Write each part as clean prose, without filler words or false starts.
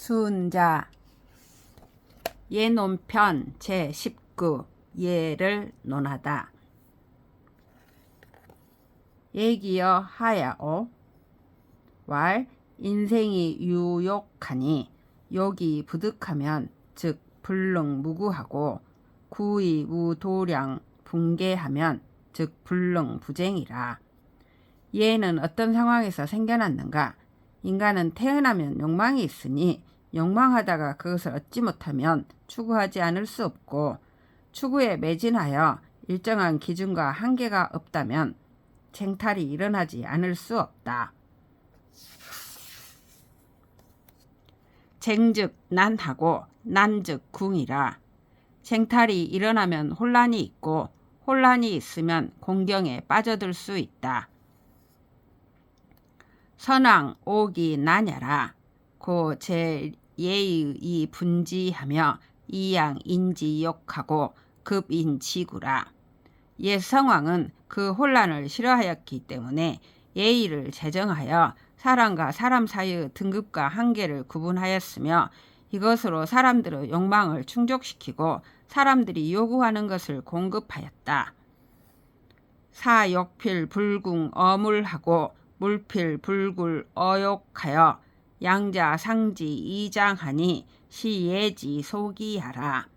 순자 예논편 제19 예를 논하다. 예기여 하야오 왈 인생이 유욕하니 욕이 부득하면 즉 불능무구하고 구의 무도량 붕괴하면 즉 불능부쟁이라. 예는 어떤 상황에서 생겨났는가? 인간은 태어나면 욕망이 있으니 욕망하다가 그것을 얻지 못하면 추구하지 않을 수 없고 추구에 매진하여 일정한 기준과 한계가 없다면 쟁탈이 일어나지 않을 수 없다. 쟁즉 난하고 난즉 궁이라. 쟁탈이 일어나면 혼란이 있고 혼란이 있으면 공경에 빠져들 수 있다. 선왕 옥이 나냐라. 고 제 예의 분지하며 이양 인지욕하고 급인지구라. 옛 성왕은 그 혼란을 싫어하였기 때문에 예의를 제정하여 사람과 사람 사이의 등급과 한계를 구분하였으며 이것으로 사람들의 욕망을 충족시키고 사람들이 요구하는 것을 공급하였다. 사욕필 불궁 어물하고 물필 불굴 어욕하여 양자 상지 이장하니 시예지 소기하라.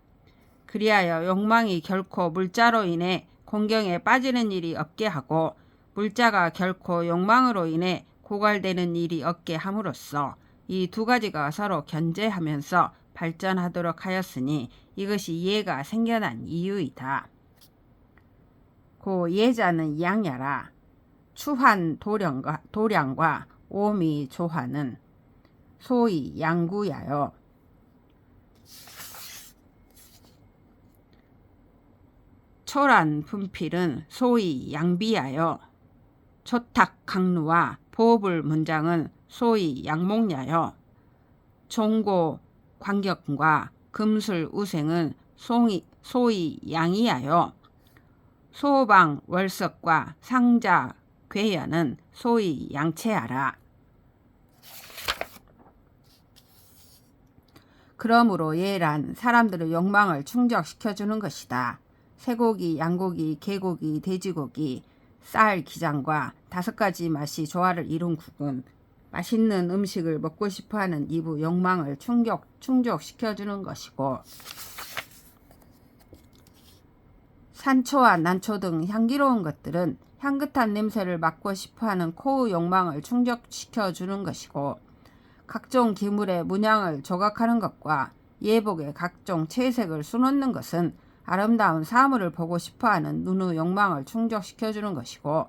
그리하여 욕망이 결코 물자로 인해 공경에 빠지는 일이 없게 하고 물자가 결코 욕망으로 인해 고갈되는 일이 없게 함으로써 이 두 가지가 서로 견제하면서 발전하도록 하였으니 이것이 예가 생겨난 이유이다. 고 예자는 양야라. 추한 도량과 오미 조화는 소위 양구야요. 초란 분필은 소위 양비야요. 초탁 강루와 보불 문장은 소위 양목야요. 종고 광격과 금술 우생은 소위 양이야요. 소방 월석과 상자 괴연은 소위 양체하라. 그러므로 예란 사람들의 욕망을 충족시켜주는 것이다. 쇠고기, 양고기, 개고기, 돼지고기, 쌀, 기장과 5가지 맛이 조화를 이룬 국은 맛있는 음식을 먹고 싶어하는 이부 욕망을 충족시켜주는 것이고 산초와 난초 등 향기로운 것들은 향긋한 냄새를 맡고 싶어하는 코의 욕망을 충족시켜주는 것이고 각종 기물의 문양을 조각하는 것과 예복의 각종 채색을 수놓는 것은 아름다운 사물을 보고 싶어하는 눈의 욕망을 충족시켜주는 것이고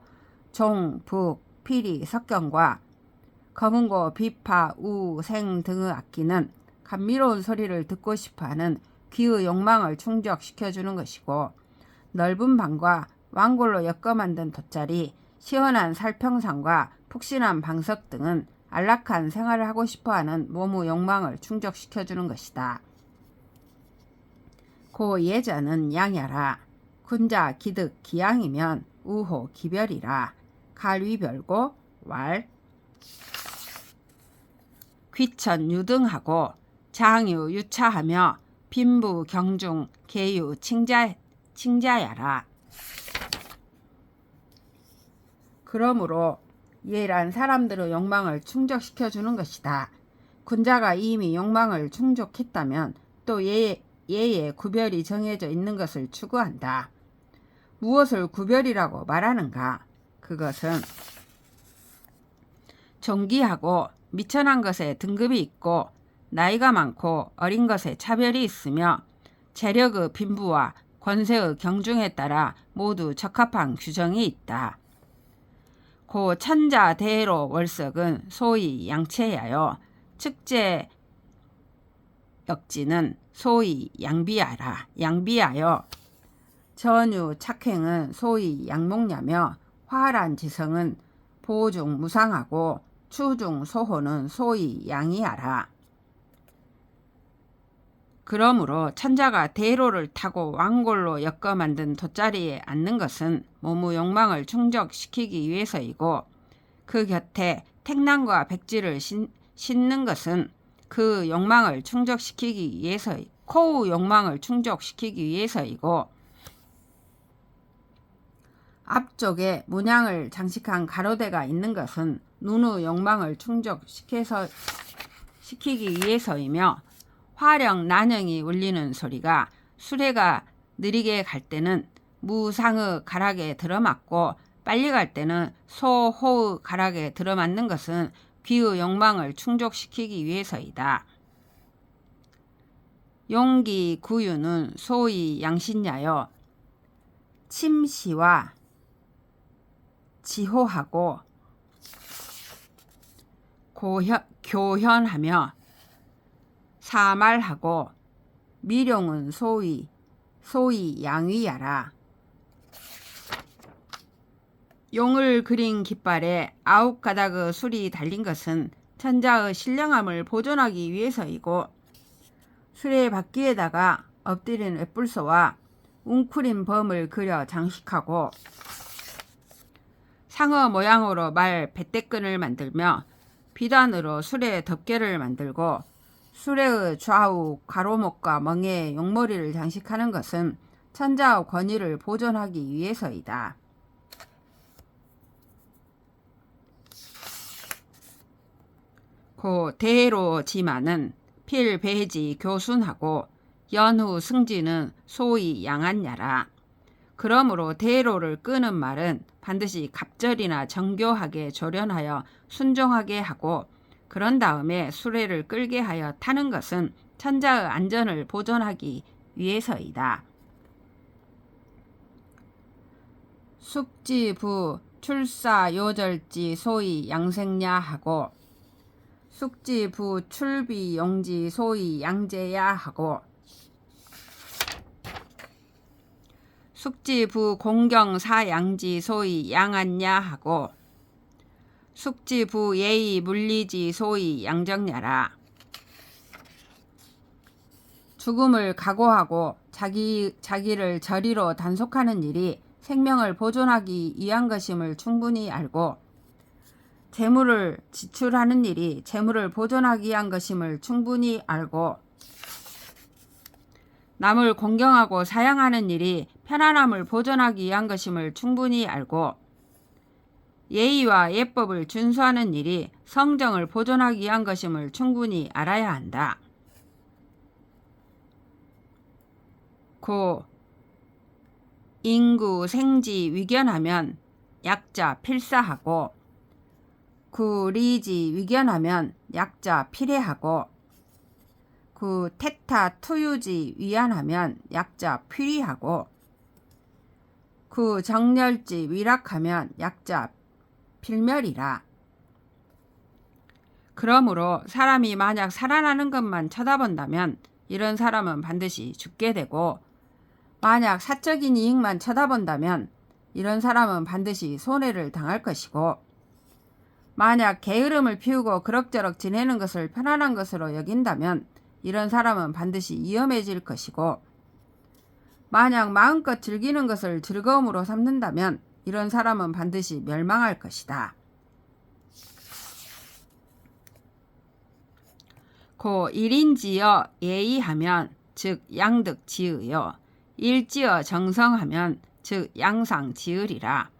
종, 북, 피리, 석경과 검은고, 비파, 우, 생 등의 악기는 감미로운 소리를 듣고 싶어하는 귀의 욕망을 충족시켜주는 것이고 넓은 방과 왕골로 엮어 만든 돗자리, 시원한 살평상과 푹신한 방석 등은 안락한 생활을 하고 싶어하는 몸의 욕망을 충족시켜주는 것이다. 고 예자는 양야라. 군자 기득 기양이면 우호 기별이라. 갈위별고 왈 귀천 유등하고 장유 유차하며 빈부 경중 계유 칭자야라. 그러므로 예란 사람들의 욕망을 충족시켜주는 것이다. 군자가 이미 욕망을 충족했다면 또 예의 구별이 정해져 있는 것을 추구한다. 무엇을 구별이라고 말하는가? 그것은 존귀하고 미천한 것에 등급이 있고 나이가 많고 어린 것에 차별이 있으며 재력의 빈부와 권세의 경중에 따라 모두 적합한 규정이 있다. 고 천자 대로 월석은 소위 양체야요. 측제 역지는 소위 양비하여. 전유 착행은 소위 양목야며 화란 지성은 보중 무상하고 추중 소호는 소위 양이하라. 그러므로 천자가 대로를 타고 왕골로 엮어 만든 돗자리에 앉는 것은 몸의 욕망을 충족시키기 위해서이고 그 곁에 택난과 백지를 신는 것은 그 욕망을 충족시키기 위해서 코의 욕망을 충족시키기 위해서이고 앞쪽에 문양을 장식한 가로대가 있는 것은 눈의 욕망을 충족시키기 위해서이며 화령 난영이 울리는 소리가 수레가 느리게 갈 때는 무상의 가락에 들어맞고 빨리 갈 때는 소호의 가락에 들어맞는 것은 귀의 욕망을 충족시키기 위해서이다. 용기 구유는 소위 양신야여 침시와 지호하고 교현하며 사말하고 미룡은 소위 양위야라. 용을 그린 깃발에 9가닥의 술이 달린 것은 천자의 신령함을 보존하기 위해서이고 수레 바퀴에다가 엎드린 웹불소와 웅크린 범을 그려 장식하고 상어 모양으로 말 배대끈을 만들며 비단으로 수레 덮개를 만들고 수레의 좌우 가로목과 멍에 용머리를 장식하는 것은 천자의 권위를 보존하기 위해서이다. 고 대로 지마는 필배지 교순하고 연후 승지는 소위 양한야라. 그러므로 대로를 끄는 말은 반드시 갑절이나 정교하게 조련하여 순종하게 하고 그런 다음에 수레를 끌게 하여 타는 것은 천자의 안전을 보존하기 위해서이다. 숙지부 출사 요절지 소위 양생야하고 숙지부 출비 용지 소위 양제야하고 숙지부 공경 사양지 소위 양안야하고 숙지부 예의 물리지 소위 양정야라. 죽음을 각오하고 자기를 저리로 단속하는 일이 생명을 보존하기 위한 것임을 충분히 알고 재물을 지출하는 일이 재물을 보존하기 위한 것임을 충분히 알고 남을 공경하고 사양하는 일이 편안함을 보존하기 위한 것임을 충분히 알고 예의와 예법을 준수하는 일이 성정을 보존하기 위한 것임을 충분히 알아야 한다. 고 인구 생지 위견하면 약자 필사하고 구 리지 위견하면 약자 필해하고 구 태타 투유지 위안하면 약자 필위하고 구 정렬지 위락하면 약자 필멸이라. 그러므로 사람이 만약 살아나는 것만 쳐다본다면 이런 사람은 반드시 죽게 되고 만약 사적인 이익만 쳐다본다면 이런 사람은 반드시 손해를 당할 것이고 만약 게으름을 피우고 그럭저럭 지내는 것을 편안한 것으로 여긴다면 이런 사람은 반드시 위험해질 것이고 만약 마음껏 즐기는 것을 즐거움으로 삼는다면 이런 사람은 반드시 멸망할 것이다. 고 일인지어 예의하면 즉 양득지으여 일지어 정성하면 즉 양상지으리라.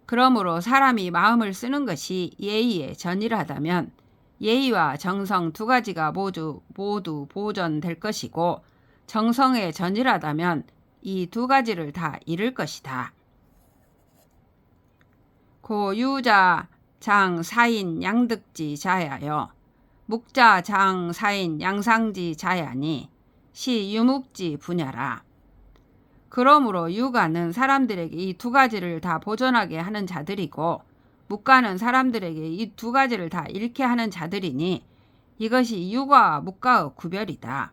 그러므로 사람이 마음을 쓰는 것이 예의에 전이하다면 예의와 정성 두 가지가 모두 보존될 것이고 정성에 전이하다면 이 두 가지를 다 잃을 것이다. 고 유자 장 사인 양득지 자야여 묵자 장 사인 양상지 자야니 시 유묵지 분야라. 그러므로 유가는 사람들에게 이 두 가지를 다 보존하게 하는 자들이고 묵가는 사람들에게 이 두 가지를 다 잃게 하는 자들이니 이것이 유가와 묵가의 구별이다.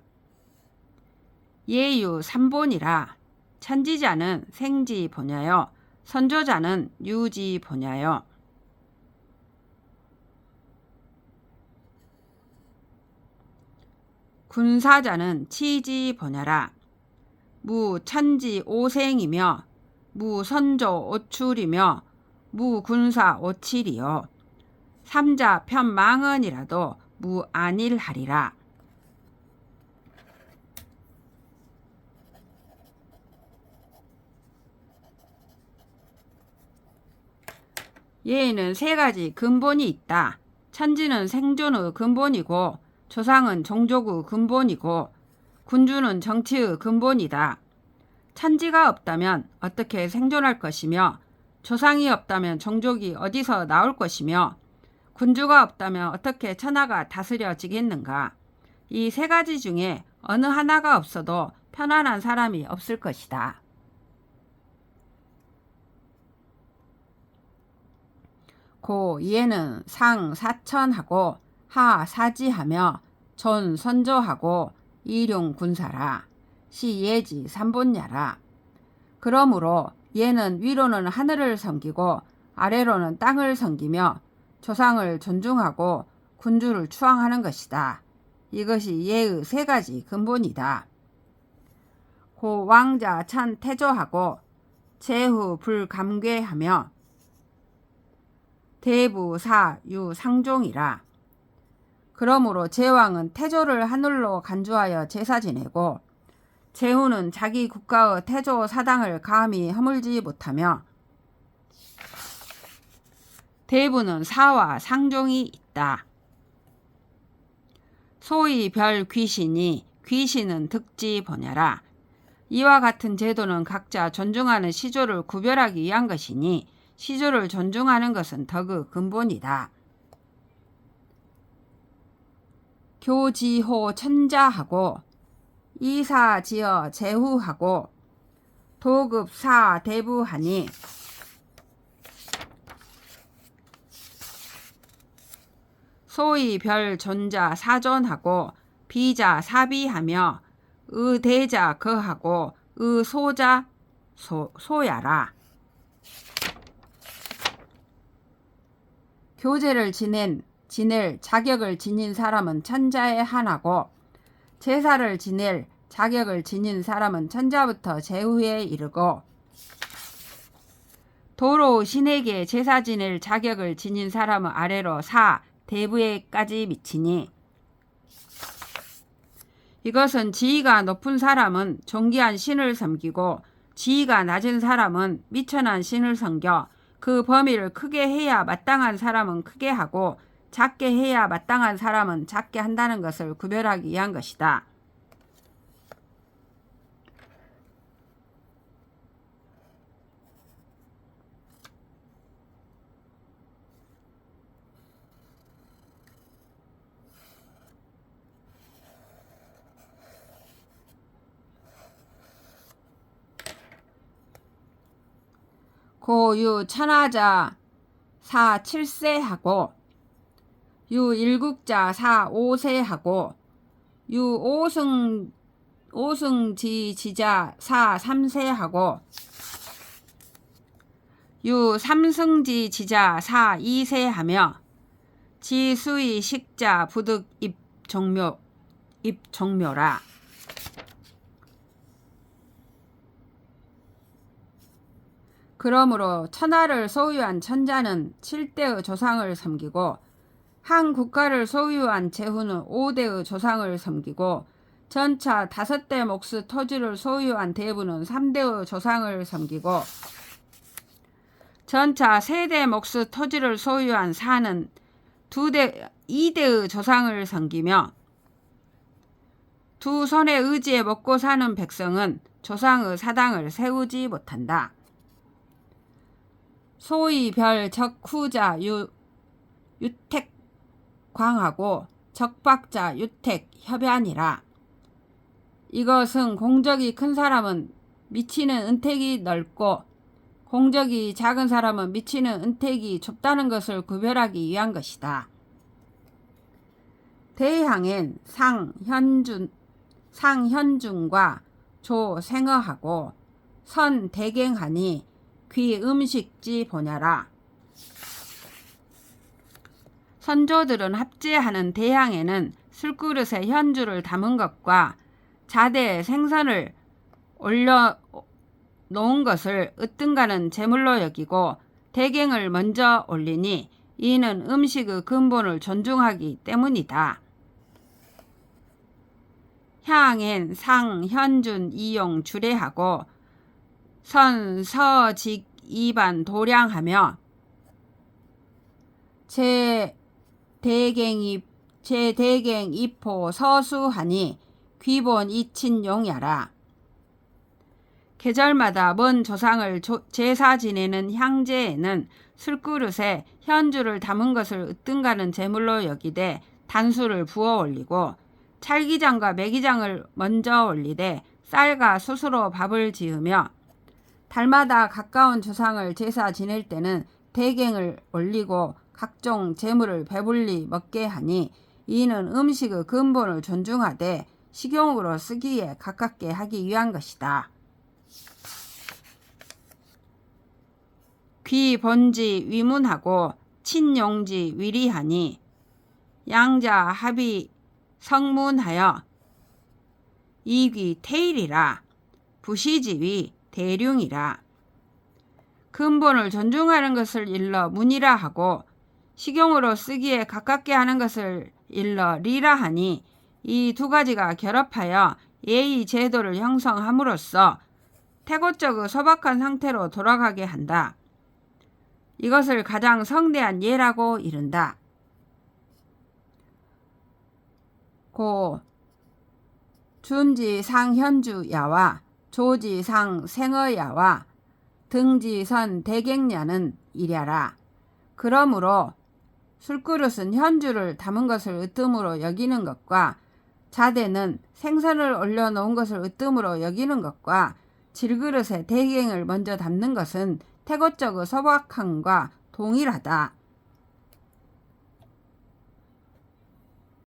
예유 삼본이라. 천지자는 생지 보냐여 선조자는 유지 보냐여. 군사자는 치지 보냐라. 무천지 오생이며 무선조 오출이며 무군사 오칠이요. 삼자 편망언이라도 무안일하리라. 예에는 세 가지 근본이 있다. 천지는 생존의 근본이고, 조상은 종족의 근본이고, 군주는 정치의 근본이다. 천지가 없다면 어떻게 생존할 것이며, 조상이 없다면 종족이 어디서 나올 것이며, 군주가 없다면 어떻게 천하가 다스려지겠는가. 이 세 가지 중에 어느 하나가 없어도 편안한 사람이 없을 것이다. 고 예는 상 사천하고 하 사지하며 존 선조하고 이룡 군사라. 시 예지 삼본야라. 그러므로 예는 위로는 하늘을 섬기고 아래로는 땅을 섬기며 조상을 존중하고 군주를 추앙하는 것이다. 이것이 예의 세 가지 근본이다. 고 왕자 천 태조하고 제후 불감괴하며 대부 사유 상종이라. 그러므로 제왕은 태조를 하늘로 간주하여 제사 지내고, 제후는 자기 국가의 태조 사당을 감히 허물지 못하며, 대부는 사와 상종이 있다. 소위 별 귀신이 귀신은 득지 보냐라. 이와 같은 제도는 각자 존중하는 시조를 구별하기 위한 것이니, 시조를 존중하는 것은 덕의 근본이다. 교지호 천자하고 이사지어 제후하고 도급사 대부하니 소위 별 존자 사존하고 비자 사비하며 의대자 거하고 의소자 소야라. 교제를 지낼 자격을 지닌 사람은 천자에 한하고, 제사를 지낼 자격을 지닌 사람은 천자부터 제후에 이르고, 도로 신에게 제사 지낼 자격을 지닌 사람은 아래로 사 대부에까지 미치니, 이것은 지위가 높은 사람은 존귀한 신을 섬기고, 지위가 낮은 사람은 미천한 신을 섬겨 그 범위를 크게 해야 마땅한 사람은 크게 하고 작게 해야 마땅한 사람은 작게 한다는 것을 구별하기 위한 것이다. 고유 천하자 사 7세하고 유 일국자 사 5세하고 유 오승지 지자 사 3세하고 유 삼승지 지자 사 2세하며 지수의 식자 부득 입종묘라. 그러므로 천하를 소유한 천자는 7대의 조상을 섬기고, 한 국가를 소유한 제후는 5대의 조상을 섬기고, 전차 5대 몫의 토지를 소유한 대부는 3대의 조상을 섬기고, 전차 3대 몫의 토지를 소유한 사는 2대의 조상을 섬기며, 두 손의 의지에 먹고 사는 백성은 조상의 사당을 세우지 못한다. 소위 별 적후자 유택광하고 적박자 유택 협연이라. 이것은 공적이 큰 사람은 미치는 은택이 넓고, 공적이 작은 사람은 미치는 은택이 좁다는 것을 구별하기 위한 것이다. 대항엔 상현중과 조생어하고 선대갱하니 귀 음식지 보냐라. 선조들은 합제하는 대항에는 술그릇에 현주를 담은 것과 자대에 생선을 올려 놓은 것을 으뜸가는 제물로 여기고, 대갱을 먼저 올리니 이는 음식의 근본을 존중하기 때문이다. 향엔 상, 현준, 이용, 주례하고 선, 서, 직, 이반, 도량하며 제대갱, 입호, 서수하니 귀본, 이친, 용야라. 계절마다 먼 조상을 제사 지내는 향제에는 술그릇에 현주를 담은 것을 으뜸가는 제물로 여기되 단수를 부어 올리고 찰기장과 매기장을 먼저 올리되 쌀과 숯으로 밥을 지으며 달마다 가까운 조상을 제사 지낼 때는 대갱을 올리고 각종 제물을 배불리 먹게 하니 이는 음식의 근본을 존중하되 식용으로 쓰기에 가깝게 하기 위한 것이다. 귀본지 위문하고 친용지 위리하니 양자 합이 성문하여 이귀 태일이라. 부시지위 대륜이라. 근본을 존중하는 것을 일러 문이라 하고 식용으로 쓰기에 가깝게 하는 것을 일러 리라 하니 이 두 가지가 결합하여 예의 제도를 형성함으로써 태고적의 소박한 상태로 돌아가게 한다. 이것을 가장 성대한 예라고 이른다. 고 준지상 현주야와 조지상 생어야와 등지선 대갱야는 이랴라. 그러므로 술그릇은 현주를 담은 것을 으뜸으로 여기는 것과 자대는 생선을 올려놓은 것을 으뜸으로 여기는 것과 질그릇에 대갱을 먼저 담는 것은 태고적의 소박함과 동일하다.